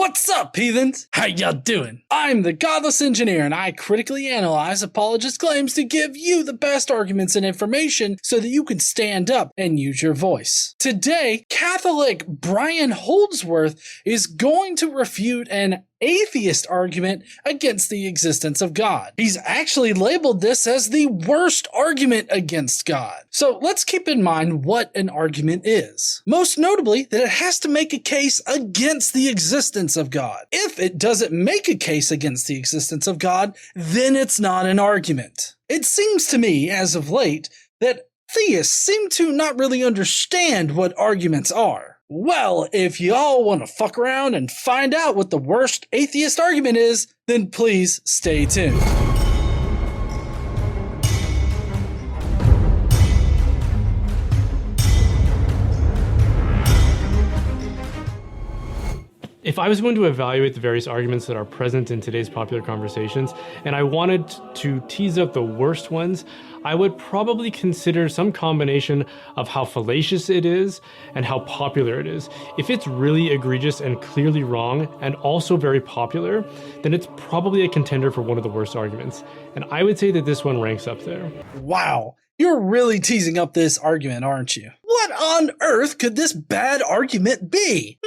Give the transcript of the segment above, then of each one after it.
What's up, heathens? How y'all doing? I'm the Godless engineer, and I critically analyze apologists' claims to give you the best arguments and information so that you can stand up and use your voice. Today, Catholic Brian Holdsworth is going to refute an atheist argument against the existence of God. He's actually labeled this as the worst argument against God. So let's keep in mind what an argument is. Most notably, that it has to make a case against the existence of God. If it doesn't make a case against the existence of God, then it's not an argument. It seems to me, as of late, that theists seem to not really understand what arguments are. Well, if y'all want to fuck around and find out what the worst atheist argument is, then please stay tuned. If I was going to evaluate the various arguments that are present in today's popular conversations, and I wanted to tease out the worst ones, I would probably consider some combination of how fallacious it is and how popular it is. If it's really egregious and clearly wrong and also very popular, then it's probably a contender for one of the worst arguments. And I would say that this one ranks up there. Wow, you're really teasing up this argument, aren't you? What on earth could this bad argument be?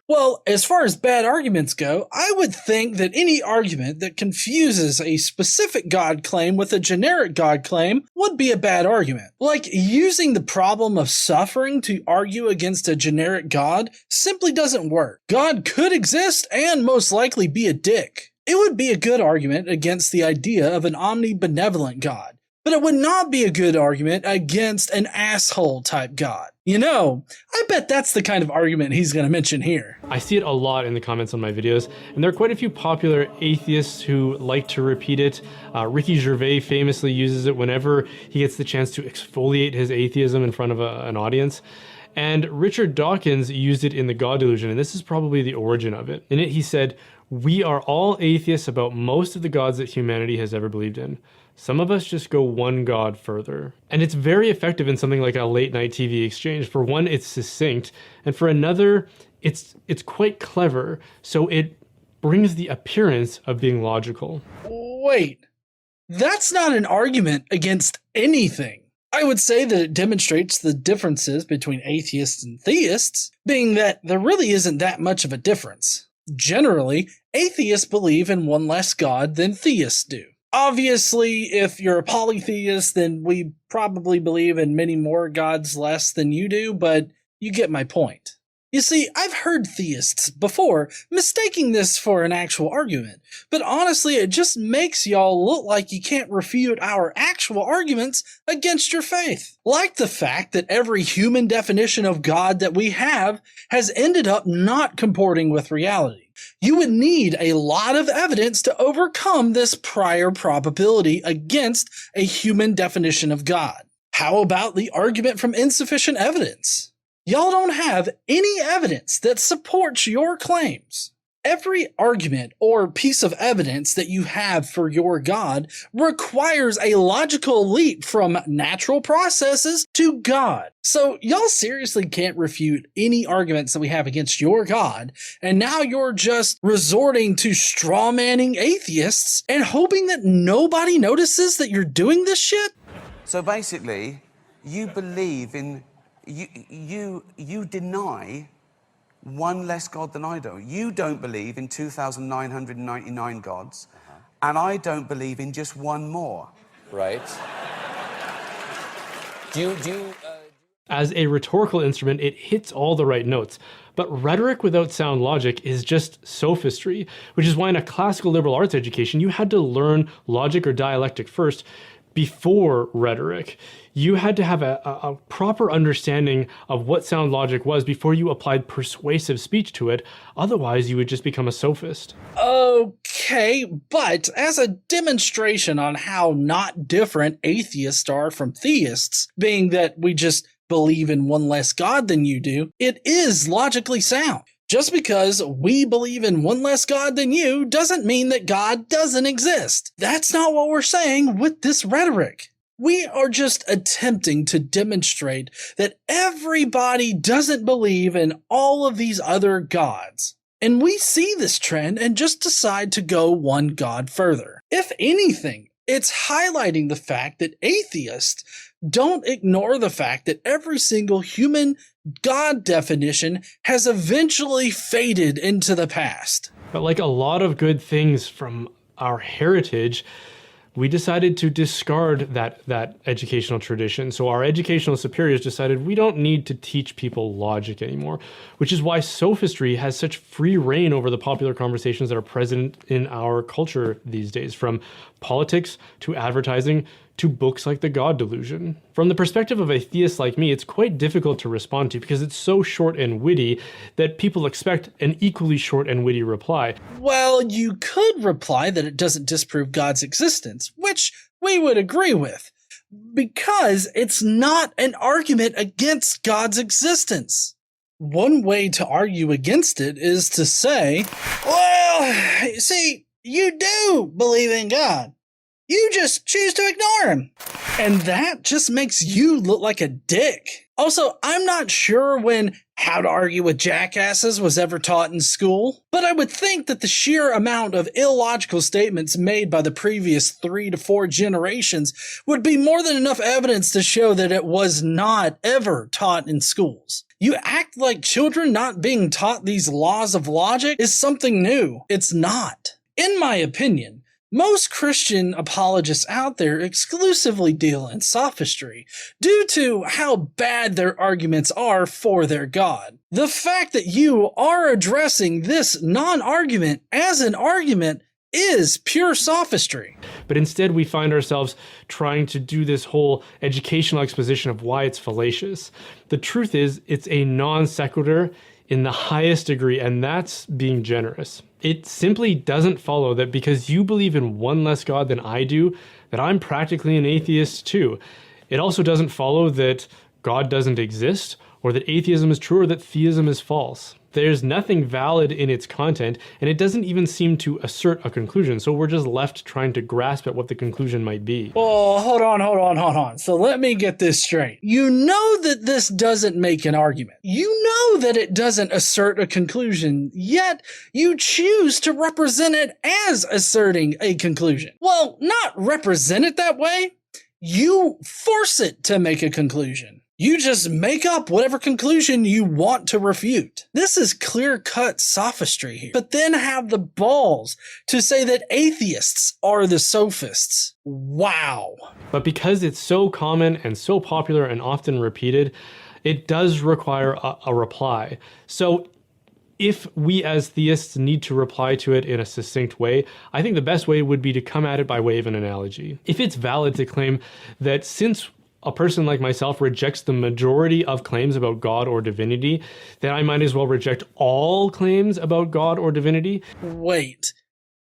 Well, as far as bad arguments go, I would think that any argument that confuses a specific God claim with a generic God claim would be a bad argument. Like using the problem of suffering to argue against a generic God simply doesn't work. God could exist and most likely be a dick. It would be a good argument against the idea of an omnibenevolent God, but it would not be a good argument against an asshole type God. You know, I bet that's the kind of argument he's going to mention here. I see it a lot in the comments on my videos, and there are quite a few popular atheists who like to repeat it. Ricky Gervais famously uses it whenever he gets the chance to exfoliate his atheism in front of an audience. And Richard Dawkins used it in The God Delusion, and this is probably the origin of it. In it, he said, "We are all atheists about most of the gods that humanity has ever believed in. Some of us just go one god further." And it's very effective in something like a late night TV exchange. For one, it's succinct, and for another, it's quite clever, so it brings the appearance of being logical. Wait, that's not an argument against anything. I would say that it demonstrates the differences between atheists and theists, being that there really isn't that much of a difference. Generally, atheists believe in one less god than theists do. Obviously, if you're a polytheist, then we probably believe in many more gods less than you do, but you get my point. You see, I've heard theists before mistaking this for an actual argument, but honestly, it just makes y'all look like you can't refute our actual arguments against your faith. Like the fact that every human definition of God that we have has ended up not comporting with reality. You would need a lot of evidence to overcome this prior probability against a human definition of God. How about the argument from insufficient evidence? Y'all don't have any evidence that supports your claims. Every argument or piece of evidence that you have for your God requires a logical leap from natural processes to God. So y'all seriously can't refute any arguments that we have against your God, and now you're just resorting to strawmanning atheists and hoping that nobody notices that you're doing this shit? So basically, you believe in... You deny one less God than I do. You don't believe in 2,999 gods, and I don't believe in just one more. Right. As a rhetorical instrument, it hits all the right notes. But rhetoric without sound logic is just sophistry, which is why in a classical liberal arts education, you had to learn logic or dialectic first before rhetoric. You had to have a proper understanding of what sound logic was before you applied persuasive speech to it. Otherwise, you would just become a sophist. Okay, but as a demonstration on how not different atheists are from theists, being that we just believe in one less God than you do, it is logically sound. Just because we believe in one less God than you doesn't mean that God doesn't exist. That's not what we're saying with this rhetoric. We are just attempting to demonstrate that everybody doesn't believe in all of these other gods. And we see this trend and just decide to go one God further. If anything, it's highlighting the fact that atheists don't ignore the fact that every single human God definition has eventually faded into the past. But like a lot of good things from our heritage, we decided to discard that educational tradition. So our educational superiors decided we don't need to teach people logic anymore, which is why sophistry has such free reign over the popular conversations that are present in our culture these days, from politics to advertising to books like The God Delusion. From the perspective of a theist like me, it's quite difficult to respond to because it's so short and witty that people expect an equally short and witty reply. Well, you could reply that it doesn't disprove God's existence, which we would agree with, because it's not an argument against God's existence. One way to argue against it is to say, well, see, you do believe in God. You just choose to ignore him. And that just makes you look like a dick. Also, I'm not sure when How to Argue with Jackasses was ever taught in school, but I would think that the sheer amount of illogical statements made by the previous 3 to 4 generations would be more than enough evidence to show that it was not ever taught in schools. You act like children not being taught these laws of logic is something new. It's not. In my opinion, most Christian apologists out there exclusively deal in sophistry due to how bad their arguments are for their God. The fact that you are addressing this non-argument as an argument is pure sophistry. But instead we find ourselves trying to do this whole educational exposition of why it's fallacious. The truth is, it's a non sequitur in the highest degree, and that's being generous. It simply doesn't follow that because you believe in one less God than I do, that I'm practically an atheist too. It also doesn't follow that God doesn't exist, or that atheism is true, or that theism is false. There's nothing valid in its content, and it doesn't even seem to assert a conclusion, so we're just left trying to grasp at what the conclusion might be. Oh, hold on. So let me get this straight. You know that this doesn't make an argument. You know that it doesn't assert a conclusion, yet you choose to represent it as asserting a conclusion. Well, not represent it that way. You force it to make a conclusion. You just make up whatever conclusion you want to refute. This is clear-cut sophistry here. But then have the balls to say that atheists are the sophists. Wow. But because it's so common and so popular and often repeated, it does require a reply. So if we as theists need to reply to it in a succinct way, I think the best way would be to come at it by way of an analogy. If it's valid to claim that since a person like myself rejects the majority of claims about God or divinity, then I might as well reject all claims about God or divinity. Wait,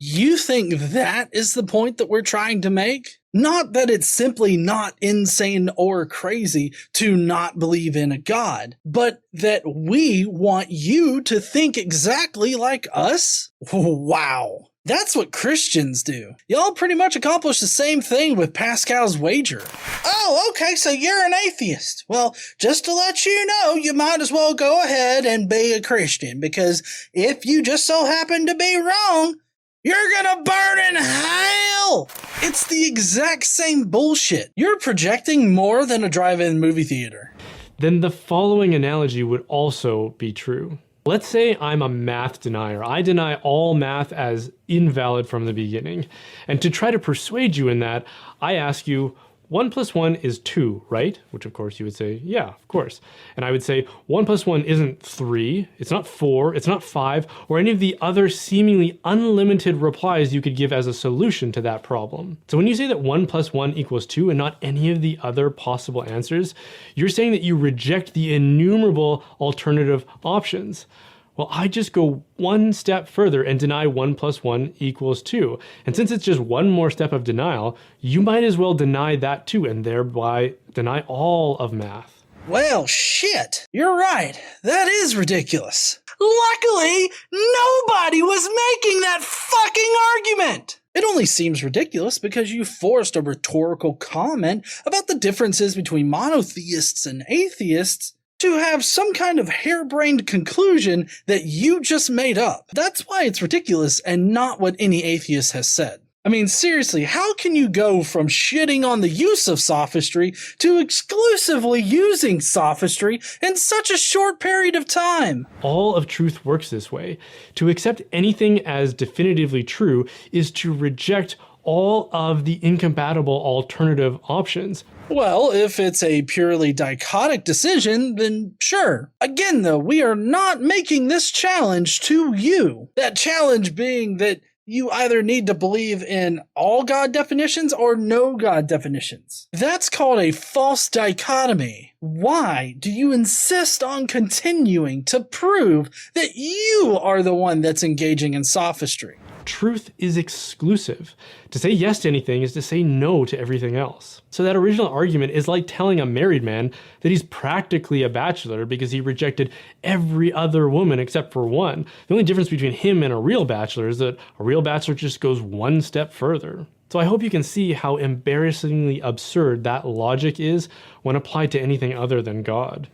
you think that is the point that we're trying to make? Not that it's simply not insane or crazy to not believe in a God, but that we want you to think exactly like us? Wow. That's what Christians do. Y'all pretty much accomplish the same thing with Pascal's wager. Oh, okay, so you're an atheist. Well, just to let you know, you might as well go ahead and be a Christian, because if you just so happen to be wrong, you're gonna burn in hell! It's the exact same bullshit. You're projecting more than a drive-in movie theater. Then the following analogy would also be true. Let's say I'm a math denier. I deny all math as invalid from the beginning. And to try to persuade you in that, I ask you, 1 + 1 is 2, right? Which of course you would say, yeah, of course. And I would say, 1 + 1 isn't 3, it's not 4, it's not 5, or any of the other seemingly unlimited replies you could give as a solution to that problem. So when you say that 1 + 1 = 2 and not any of the other possible answers, you're saying that you reject the innumerable alternative options. Well, I just go one step further and deny 1 + 1 = 2. And since it's just one more step of denial, you might as well deny that too, and thereby deny all of math. Well, shit. You're right. That is ridiculous. Luckily, nobody was making that fucking argument. It only seems ridiculous because you forced a rhetorical comment about the differences between monotheists and atheists to have some kind of harebrained conclusion that you just made up. That's why it's ridiculous and not what any atheist has said. I mean, seriously, how can you go from shitting on the use of sophistry to exclusively using sophistry in such a short period of time? All of truth works this way. To accept anything as definitively true is to reject all of the incompatible alternative options. Well, if it's a purely dichotic decision, then sure. Again, though, we are not making this challenge to you. That challenge being that you either need to believe in all God definitions or no God definitions. That's called a false dichotomy. Why do you insist on continuing to prove that you are the one that's engaging in sophistry? Truth is exclusive. To say yes to anything is to say no to everything else. So that original argument is like telling a married man that he's practically a bachelor because he rejected every other woman except for one. The only difference between him and a real bachelor is that a real bachelor just goes one step further. So I hope you can see how embarrassingly absurd that logic is when applied to anything other than God.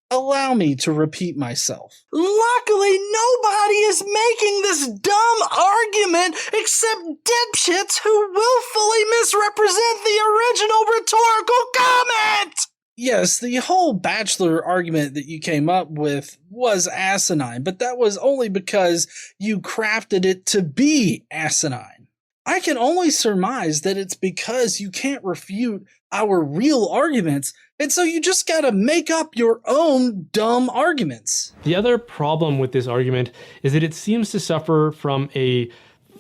Allow me to repeat myself. Luckily, nobody is making this dumb argument except dipshits who willfully misrepresent the original rhetorical comment! Yes, the whole bachelor argument that you came up with was asinine, but that was only because you crafted it to be asinine. I can only surmise that it's because you can't refute our real arguments, and so you just gotta make up your own dumb arguments. The other problem with this argument is that it seems to suffer from a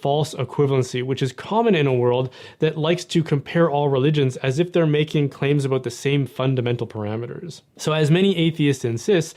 false equivalency, which is common in a world that likes to compare all religions as if they're making claims about the same fundamental parameters. So as many atheists insist,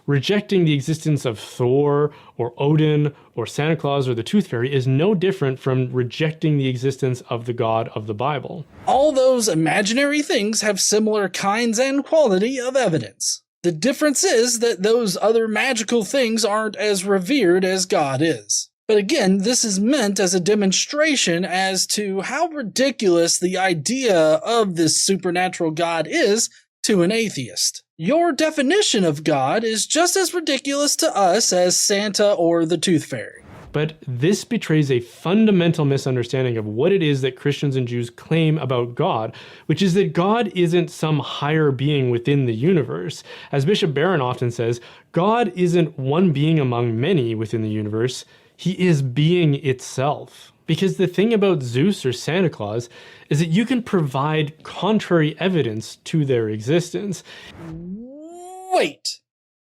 rejecting the existence of Thor or Odin or Santa Claus or the Tooth Fairy is no different from rejecting the existence of the God of the Bible. All those imaginary things have similar kinds and quality of evidence. The difference is that those other magical things aren't as revered as God is. But again, this is meant as a demonstration as to how ridiculous the idea of this supernatural God is to an atheist. Your definition of God is just as ridiculous to us as Santa or the Tooth Fairy. But this betrays a fundamental misunderstanding of what it is that Christians and Jews claim about God, which is that God isn't some higher being within the universe. As Bishop Barron often says, God isn't one being among many within the universe. He is being itself. Because the thing about Zeus or Santa Claus is that you can provide contrary evidence to their existence. Wait,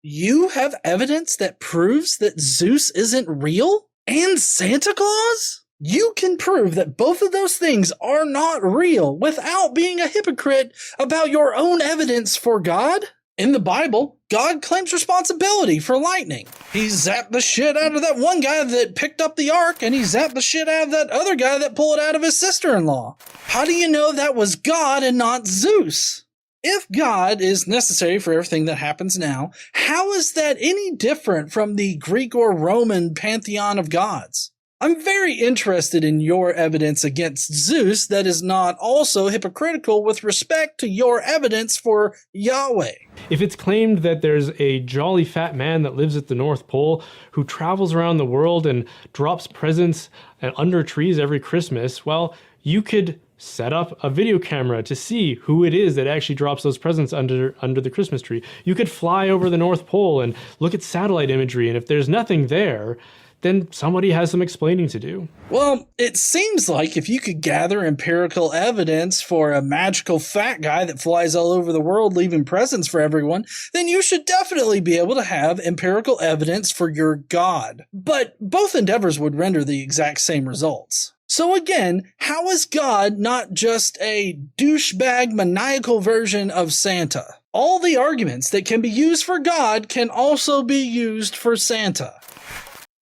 you have evidence that proves that Zeus isn't real? And Santa Claus? You can prove that both of those things are not real without being a hypocrite about your own evidence for God? In the Bible, God claims responsibility for lightning. He zapped the shit out of that one guy that picked up the ark, and he zapped the shit out of that other guy that pulled it out of his sister-in-law. How do you know that was God and not Zeus? If God is necessary for everything that happens now, how is that any different from the Greek or Roman pantheon of gods? I'm very interested in your evidence against Zeus that is not also hypocritical with respect to your evidence for Yahweh. If it's claimed that there's a jolly fat man that lives at the North Pole who travels around the world and drops presents under trees every Christmas, well, you could set up a video camera to see who it is that actually drops those presents under the Christmas tree. You could fly over the North Pole and look at satellite imagery, and if there's nothing there, then somebody has some explaining to do. Well, it seems like if you could gather empirical evidence for a magical fat guy that flies all over the world leaving presents for everyone, then you should definitely be able to have empirical evidence for your God. But both endeavors would render the exact same results. So again, how is God not just a douchebag maniacal version of Santa? All the arguments that can be used for God can also be used for Santa.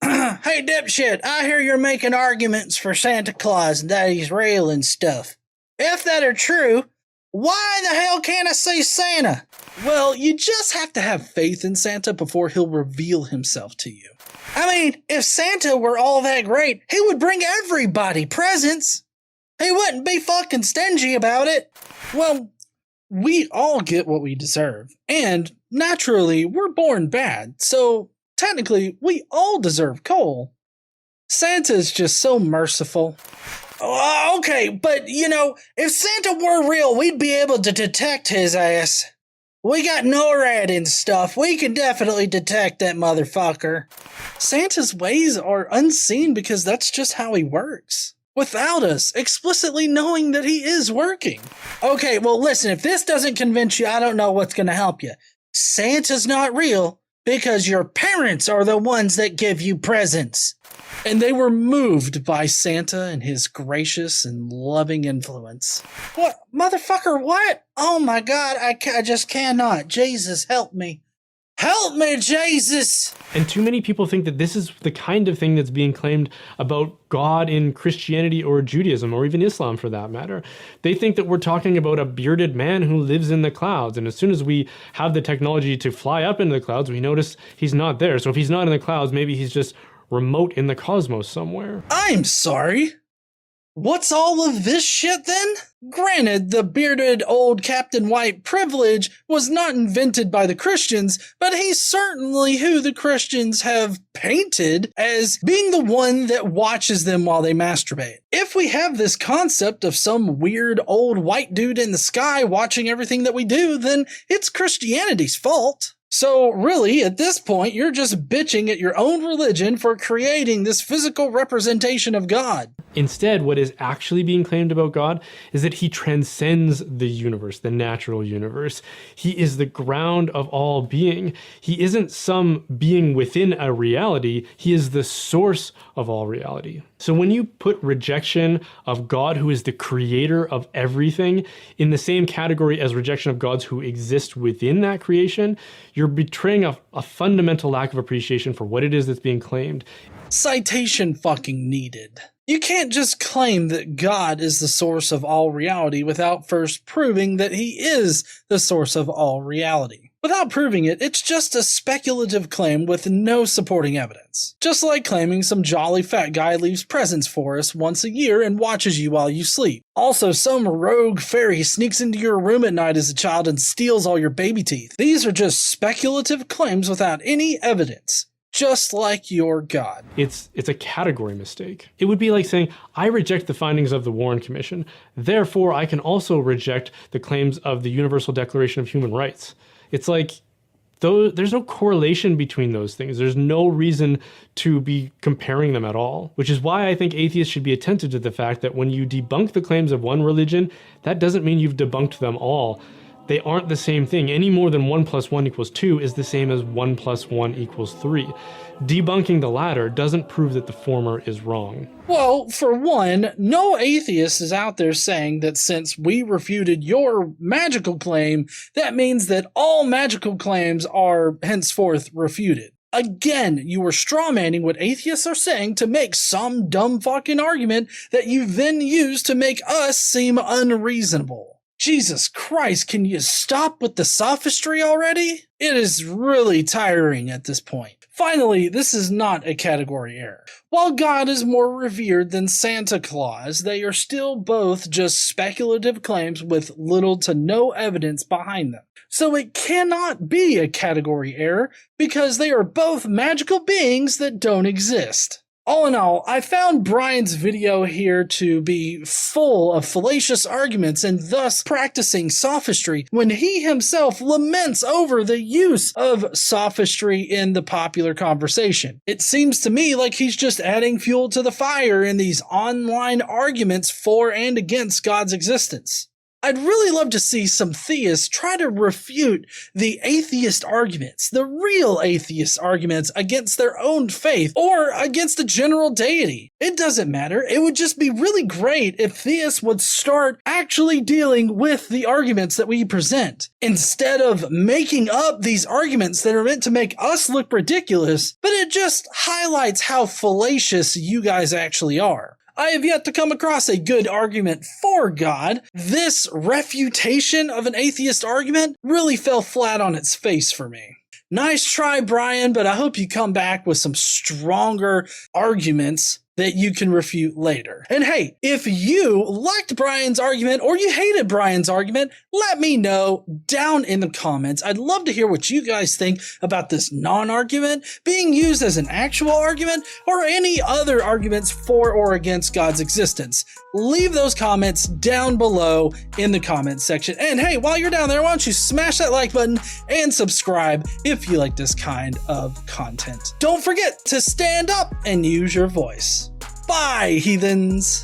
Hey, dipshit, I hear you're making arguments for Santa Claus and that he's real and stuff. If that are true, why the hell can't I see Santa? Well, you just have to have faith in Santa before he'll reveal himself to you. I mean, if Santa were all that great, he would bring everybody presents. He wouldn't be fucking stingy about it. Well, We all get what we deserve. And naturally, we're born bad. So technically, we all deserve coal. Santa is just so merciful. Okay, but if Santa were real, we'd be able to detect his ass. We got NORAD and stuff. We can definitely detect that motherfucker. Santa's ways are unseen because that's just how he works. Without us explicitly knowing that he is working. Okay, well listen, if this doesn't convince you, I don't know what's going to help you. Santa's not real because your parents are the ones that give you presents. And they were moved by Santa and his gracious and loving influence. What? Motherfucker, what? Oh my God, I just cannot. Jesus, help me. Help me, Jesus! And too many people think that this is the kind of thing that's being claimed about God in Christianity or Judaism, or even Islam for that matter. They think that we're talking about a bearded man who lives in the clouds, and as soon as we have the technology to fly up into the clouds, we notice he's not there. So if he's not in the clouds, maybe he's just remote in the cosmos somewhere. I'm sorry. What's all of this shit then? Granted, the bearded old Captain White privilege was not invented by the Christians, but he's certainly who the Christians have painted as being the one that watches them while they masturbate. If we have this concept of some weird old white dude in the sky watching everything that we do, then it's Christianity's fault. So really, at this point, you're just bitching at your own religion for creating this physical representation of God. Instead, what is actually being claimed about God is that he transcends the universe, the natural universe. He is the ground of all being. He isn't some being within a reality. He is the source of all reality. So when you put rejection of God, who is the creator of everything, in the same category as rejection of gods who exist within that creation, you're betraying a fundamental lack of appreciation for what it is that's being claimed. Citation fucking needed. You can't just claim that God is the source of all reality without first proving that he is the source of all reality. Without proving it, it's just a speculative claim with no supporting evidence. Just like claiming some jolly fat guy leaves presents for us once a year and watches you while you sleep. Also, some rogue fairy sneaks into your room at night as a child and steals all your baby teeth. These are just speculative claims without any evidence. Just like your God. It's a category mistake. It would be like saying, I reject the findings of the Warren Commission, therefore I can also reject the claims of the Universal Declaration of Human Rights. It's like, there's no correlation between those things. There's no reason to be comparing them at all, which is why I think atheists should be attentive to the fact that when you debunk the claims of one religion, that doesn't mean you've debunked them all. They aren't the same thing. Any more than 1 + 1 = 2 is the same as 1 + 1 = 3. Debunking the latter doesn't prove that the former is wrong. Well, for one, no atheist is out there saying that since we refuted your magical claim, that means that all magical claims are henceforth refuted. Again, you are strawmanning what atheists are saying to make some dumb fucking argument that you then use to make us seem unreasonable. Jesus Christ, can you stop with the sophistry already? It is really tiring at this point. Finally, this is not a category error. While God is more revered than Santa Claus, they are still both just speculative claims with little to no evidence behind them. So it cannot be a category error because they are both magical beings that don't exist. All in all, I found Brian's video here to be full of fallacious arguments and thus practicing sophistry when he himself laments over the use of sophistry in the popular conversation. It seems to me like he's just adding fuel to the fire in these online arguments for and against God's existence. I'd really love to see some theists try to refute the atheist arguments, the real atheist arguments against their own faith or against a general deity. It doesn't matter. It would just be really great if theists would start actually dealing with the arguments that we present instead of making up these arguments that are meant to make us look ridiculous, but it just highlights how fallacious you guys actually are. I have yet to come across a good argument for God. This refutation of an atheist argument really fell flat on its face for me. Nice try, Brian, but I hope you come back with some stronger arguments that you can refute later. And hey, if you liked Brian's argument or you hated Brian's argument, let me know down in the comments. I'd love to hear what you guys think about this non-argument being used as an actual argument or any other arguments for or against God's existence. Leave those comments down below in the comments section. And hey, while you're down there, why don't you smash that like button and subscribe if you like this kind of content. Don't forget to stand up and use your voice. Bye, heathens!